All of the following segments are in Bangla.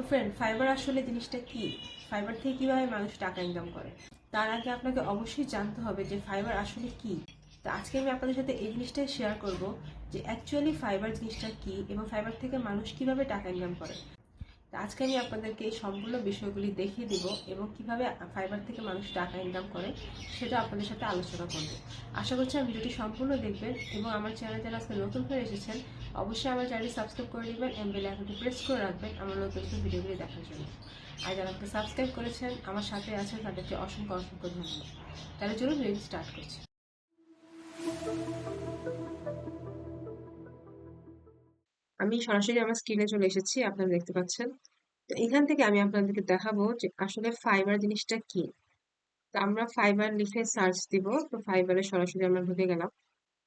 তো ফ্রেন্ড, ফাইবার আসলে জিনিসটা কি? ফাইবার থেকে কিভাবে মানুষ টাকা ইনকাম করে? তার আগে আপনাকে অবশ্যই জানতে হবে যে ফাইবার আসলে কি। তো আজকে আমি আপনাদের সাথে এই জিনিসটাই শেয়ার করব যে অ্যাকচুয়ালি ফাইবার জিনিসটা কি এবং ফাইবার থেকে মানুষ কিভাবে টাকা ইনকাম করে। তো আজকে আমি আপনাদেরকে এই সম্পূর্ণ বিষয়গুলি দেখিয়ে দিব এবং কিভাবে ফাইবার থেকে মানুষ টাকা ইনকাম করে সেটা আপনাদের সাথে আলোচনা করব। আশা করছি আমার ভিডিওটি সম্পূর্ণ দেখবেন এবং আমার চ্যানেল যারা আজকে নতুন হয়ে এসেছেন অবশ্যই আমার চ্যানেলটি সাবস্ক্রাইব করে নেবেন এবং বেল আইকনটি প্রেস করে রাখবেন আমার নতুন নতুন ভিডিওগুলি দেখার জন্য। আর যারা আমাকে সাবস্ক্রাইব করেছেন, আমার সাথে আছেন, তাদেরকে অসংখ্য অসংখ্য ধন্যবাদ। তাহলে চলুন ভিডিও স্টার্ট করছি। আমি সরাসরি আমার স্ক্রিনে চলে এসেছি, আপনারা দেখতে পাচ্ছেন। তো এখান থেকে আমি আপনাদেরকে দেখাবো যে আসলে ফাইবার জিনিসটা কি। তো আমরা ফাইবার লিখে সার্চ দিব, তো ফাইবারে সরাসরি আমরা ঢুকে গেলাম।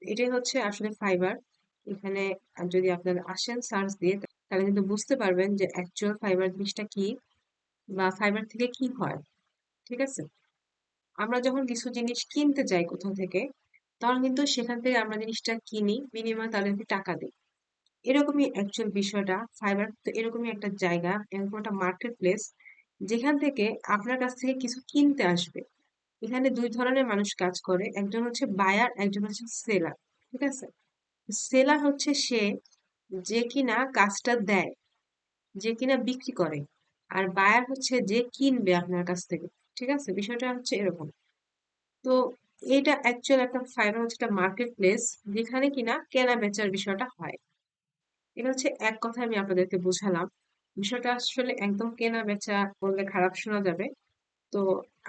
এটাই হচ্ছে আসলে ফাইবার। এখানে যদি আপনারা আসেন সার্চ দিয়ে, তাহলে কিন্তু বুঝতে পারবেন যে অ্যাকচুয়াল ফাইবার জিনিসটা কি বা ফাইবার থেকে কি হয়। ঠিক আছে? আমরা যখন কিছু জিনিস কিনতে যাই কোথাও থেকে, তখন কিন্তু সেখান থেকে আমরা জিনিসটা কিনি, বিনিময়ে তাদেরকে টাকা দিই। এরকমই অ্যাকচুয়াল বিষয়টা। ফাইবার তো এরকমই একটা জায়গা, এরকম একটা মার্কেট প্লেস, যেখান থেকে আপনার কাছ থেকে কিছু কিনতে আসবে। এখানে দুই ধরনের মানুষ কাজ করে, একজন হচ্ছে বায়ার, একজন হচ্ছে সেলার। ঠিক আছে? সেলার হচ্ছে সে, যে কিনা কাজটা দেয়, যে কিনা বিক্রি করে। আর বায়ার হচ্ছে যে কিনবে আপনার কাছ থেকে। ঠিক আছে, বিষয়টা হচ্ছে এরকম। তো এটা অ্যাকচুয়াল একটা ফাইবার হচ্ছে একটা মার্কেট প্লেস, যেখানে কিনা কেনা বেচার বিষয়টা হয়। এটা হচ্ছে এক কথায় আমি আপনাদেরকে বুঝালাম। বিষয়টা আসলে একদম কেনা বেচা বললে খারাপ শোনা যাবে। তো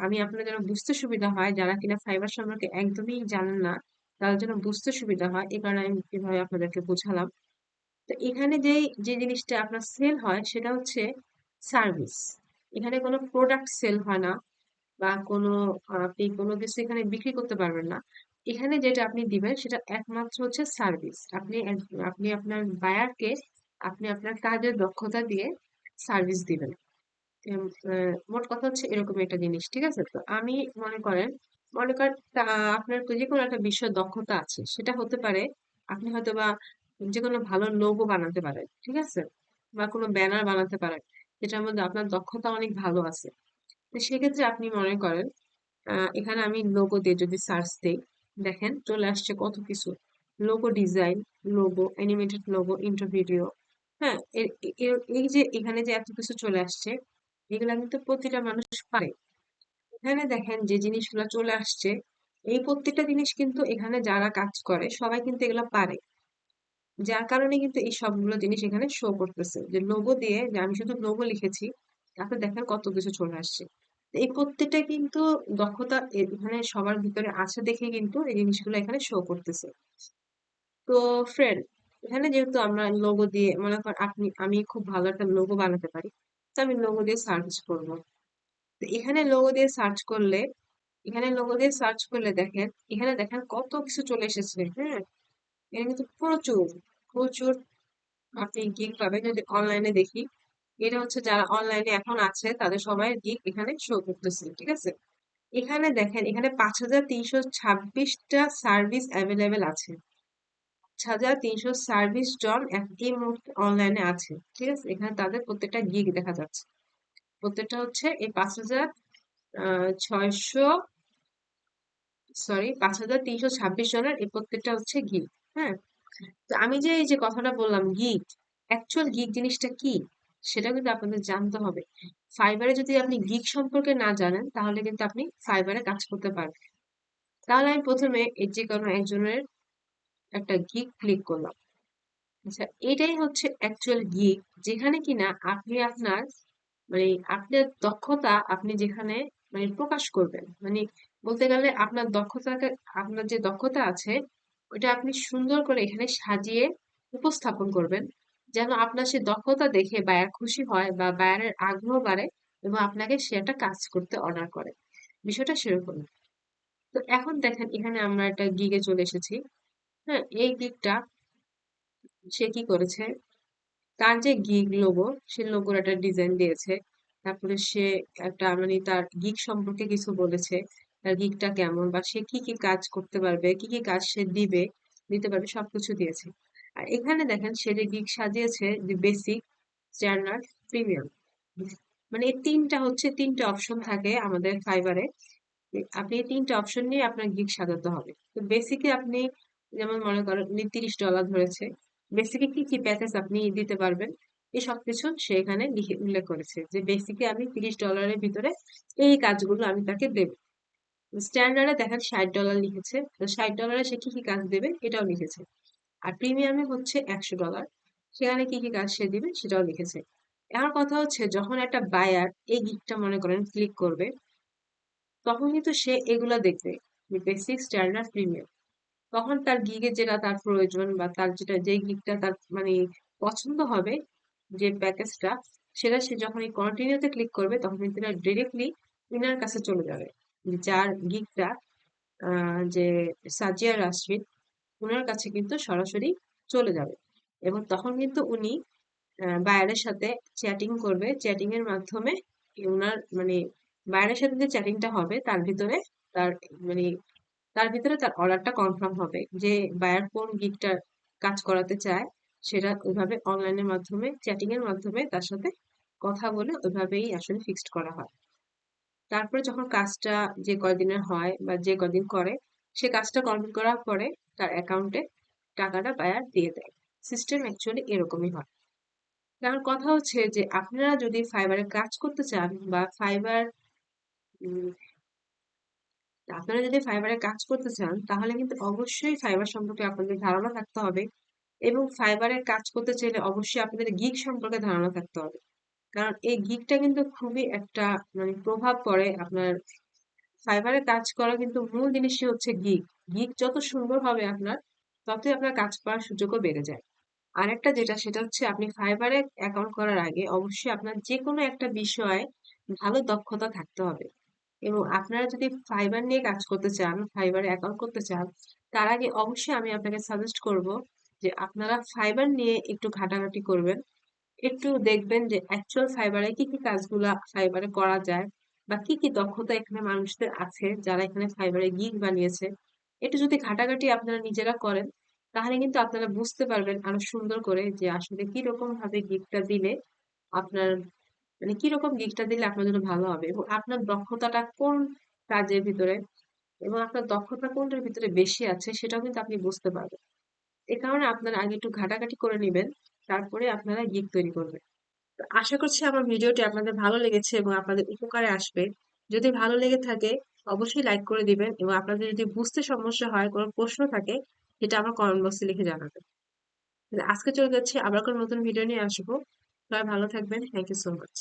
আমি আপনাদের যেন বুঝতে সুবিধা হয়, যারা কিনা ফাইবার সম্পর্কে একদমই জানেন না, তাদের জন্য বুঝতে সুবিধা হয়, এই কারণে আমি এভাবে আপনাদেরকে বুঝালাম। তো এখানে যে জিনিসটা আপনার সেল হয় সেটা হচ্ছে সার্ভিস। এখানে কোনো প্রোডাক্ট সেল হয় না, বা কোনো আপনি কোনো কিছু এখানে বিক্রি করতে পারবেন না। এখানে যেটা আপনি দিবেন সেটা একমাত্র হচ্ছে সার্ভিস। আপনি আপনার বায়ারকে আপনি আপনার কাজের দক্ষতা দিয়ে সার্ভিস দিবেন। মোট কথা হচ্ছে এরকম একটা জিনিস। ঠিক আছে? তো আমি মনে করেন আপনার তো যে কোনো একটা বিষয়ে দক্ষতা আছে, সেটা হতে পারে আপনি হয়তো বা যে কোনো ভালো লোগো বানাতে পারেন। ঠিক আছে? বা কোনো ব্যানার বানাতে পারেন, যেটার মধ্যে আপনার দক্ষতা অনেক ভালো আছে। তো সেক্ষেত্রে আপনি মনে করেন, এখানে আমি লোগো দিয়ে যদি সার্চ দিই, দেখেন চলে আসছে কত কিছু। Logo design, logo, animated logo, intro video. হ্যাঁ, এই যে এখানে যে এত কিছু চলে আসছে, এগুলা কিন্তু প্রতিটা মানুষ পারে। এখানে দেখেন যে জিনিসগুলো চলে আসছে, এই প্রত্যেকটা জিনিস কিন্তু এখানে যারা কাজ করে সবাই কিন্তু এগুলা পারে। যার কারণে কিন্তু এই সবগুলো জিনিস এখানে শো করতেছে, যে লোগো দিয়ে, যে আমি শুধু লোগো লিখেছি, আপনি দেখেন কত কিছু চলে আসছে। তো এই প্রত্যেকটা কিন্তু দক্ষতা এখানে সবার ভিতরে আছে দেখে কিন্তু এই জিনিসগুলো এখানে শো করতেছে। তো ফ্রেন্ড, এখানে যেহেতু আমরা লোগো দিয়ে, মনে করেন আমি খুব ভালো একটা লোগো বানাতে পারি, তো আমি লোগো দিয়ে সার্চ করব। তো এখানে লোগো দিয়ে সার্চ করলে দেখেন, এখানে দেখেন কত কিছু চলে এসেছে। হ্যাঁ, এখানে কিন্তু প্রচুর প্রচুর আপনি গিগ পাবেন। যদি অনলাইনে দেখি, এটা হচ্ছে যারা অনলাইনে এখন আছে তাদের সবাই গিগ এখানে শো করতেছে। ঠিক আছে? এখানে দেখেন, এখানে 5326টা সার্ভিস অ্যাভেলেবেল আছে। 5326 জন এই মুহূর্তে অনলাইনে আছে। ঠিক আছে? এখানে তাদের প্রত্যেকটা গিগ দেখা যাচ্ছে। প্রত্যেকটা হচ্ছে এই 5600, সরি, 5326 জনের এই প্রত্যেকটা হচ্ছে গিগ। হ্যাঁ, তো আমি যে এই যে কথাটা বললাম গিগ, অ্যাকচুয়াল গিগ জিনিসটা কি সেটা কিন্তু আপনাদের জানতে হবে। ফাইবারে যদি আপনি গিগ সম্পর্কে না জানেন, তাহলে কিন্তু আপনি ফাইবারে কাজ করতে পারবেন। তাহলে আমি প্রথমে এই যে কোনো একজনের একটা গিগ ক্লিক করলাম। আচ্ছা, এটাই হচ্ছে অ্যাকচুয়াল গিগ, যেখানে কিনা আপনি আপনার, মানে আপনার দক্ষতা আপনি যেখানে মানে প্রকাশ করবেন। মানে বলতে গেলে আপনার যে দক্ষতা আছে ওটা আপনি সুন্দর করে এখানে সাজিয়ে উপস্থাপন করবেন, যেন আপনার সে দক্ষতা দেখে বায়ার খুশি হয় বা বায়ারের আগ্রহ বাড়ে এবং আপনাকে সে একটা কাজ করতে অর্ডার করে। বিষয়টা সেরকম। তো এখন দেখেন, এখানে আমরা একটা গিগে চলে এসেছি। হ্যাঁ, এই গিগটা সে কি করেছে, তার যে গিগ লোগো, সে লোগোর একটা ডিজাইন দিয়েছে। তারপরে সে একটা, মানে তার গিগ সম্পর্কে কিছু বলেছে, তার গিগটা কেমন বা সে কি কি কাজ করতে পারবে, কি কি কাজ সে দিতে পারবে, সবকিছু দিয়েছে। আর এখানে দেখেন সে যে গিগ সাজিয়েছে, যে বেসিক, স্ট্যান্ডার্ড, প্রিমিয়াম। মানে এই তিনটা অপশন থাকে আমাদের ফাইবারে। আপনি এই তিনটা অপশন নিয়ে আপনার গিগ সাজাতে হবে। তো বেসিকে আপনি যেমন মনে করেন উনি $30 ধরেছে, বেসিকে কি কি প্যাকেজ আপনি দিতে পারবেন এই সবকিছু সে এখানে লিখে উল্লেখ করেছে যে বেসিকে আমি $30 ভিতরে এই কাজগুলো আমি তাকে দেব। স্ট্যান্ডার্ডে দেখেন $60 লিখেছে, তো $60 সে কি কি কাজ দেবে এটাও লিখেছে। আর প্রিমিয়ামে হচ্ছে $100, সেখানে কি কি কাজ সে দিবে সেটাও লিখেছে। এখন কথা হচ্ছে যখন একটা বায়ার এই গিগটা মনে করেন ক্লিক করবে, তখন কিন্তু সে এগুলা দেখবে, বেসিক, স্ট্যান্ডার্ড, প্রিমিয়াম। তখন তার গিগে যেটা তার প্রয়োজন বা তার যেটা যে গিগটা তার মানে পছন্দ হবে, যে প্যাকেজটা, সেটা সে যখন এই কন্টিনিউতে ক্লিক করবে তখন কিন্তু এটা ডিরেক্টলি উনার কাছে চলে যাবে। যার গিগটা যে সাজিয়া রাশমিত, উনার কাছে কিন্তু সরাসরি চলে যাবে। এবং তখন কিন্তু উনি বায়ারের সাথে চ্যাটিং করবে, চ্যাটিং এর মাধ্যমে উনার মানে বায়ারের সাথে যে চ্যাটিংটা হবে তার ভিতরে তার মানে তার অর্ডারটা কনফার্ম হবে যে বায়ার কোন গিগটা কাজ করাতে চায়, সেটা ওইভাবে অনলাইনের মাধ্যমে চ্যাটিং এর মাধ্যমে তার সাথে কথা বলে ওইভাবেই আসলে ফিক্সড করা হয়। তারপরে যখন কাজটা যে কয়দিনের হয় বা যে কদিন করে, সে কাজটা কমপ্লিট করার পরে তার অ্যাকাউন্টে টাকাটা বায়ার দিয়ে দেয়। সিস্টেম অ্যাকচুয়ালি এরকমই হয়। কারণ কথা হচ্ছে যে আপনারা যদি ফাইবারে কাজ করতে চান বা উম, আপনারা যদি ফাইবারে কাজ করতে চান তাহলে কিন্তু অবশ্যই ফাইবার সম্পর্কে আপনাদের ধারণা থাকতে হবে। এবং ফাইবারে কাজ করতে চাইলে অবশ্যই আপনাদের গিগ সম্পর্কে ধারণা থাকতে হবে। কারণ এই গিগটা কিন্তু খুবই একটা মানে প্রভাব পড়ে আপনার ফাইবারে কাজ করা, কিন্তু মূল জিনিসই হচ্ছে গিগ। গিগ যত সুন্দর হবে আপনার, ততই আপনার কাজ পাওয়ার সুযোগও বেড়ে যায়। আরেকটা যেটা সেটা হচ্ছে আপনি ফাইবারে অ্যাকাউন্ট করার আগে অবশ্যই আপনার যে কোনো একটা বিষয়ে ভালো দক্ষতা থাকতে হবে। এবং আপনারা যদি ফাইবার নিয়ে কাজ করতে চান, ফাইবারে অ্যাকাউন্ট করতে চান, তার আগে অবশ্যই আমি আপনাকে সাজেস্ট করব যে আপনারা ফাইবার নিয়ে একটু ঘাটাঘাটি করবেন। একটু দেখবেন যে অ্যাকচুয়াল ফাইবারে কি কি কাজগুলা ফাইবারে করা যায় বা কি কি দক্ষতা এখানে মানুষদের আছে যারা এখানে ফাইবারে গিগ বানিয়েছে। একটু যদি ঘাটাঘাটি আপনারা নিজেরা করেন, তাহলে কিন্তু আপনারা বুঝতে পারবেন আরো সুন্দর করে যে আসলে কি রকম ভাবে গিগটা দিলে আপনার মানে কি রকম গিগটা দিলে আপনার জন্য ভালো হবে এবং আপনার দক্ষতাটা কোন কাজের ভিতরে এবং আপনার দক্ষতা কোনটার ভিতরে বেশি আছে সেটাও কিন্তু আপনি বুঝতে পারবেন। এ কারণে আপনারা আগে একটু ঘাটাঘাটি করে নিবেন, তারপরে আপনারা গিগ তৈরি করবেন। তো আশা করছি আমার ভিডিওটি আপনাদের ভালো লেগেছে এবং আপনাদের উপকারে আসবে। যদি ভালো লেগে থাকে অবশ্যই লাইক করে দিবেন এবং আপনাদের যদি বুঝতে সমস্যা হয়, কোনো প্রশ্ন থাকে, সেটা আমার কমেন্ট বক্সে লিখে জানাবেন। তাহলে আজকে চলে যাচ্ছি, আবার কোনো নতুন ভিডিও নিয়ে আসবো। সবাই ভালো থাকবেন। Thank you so much.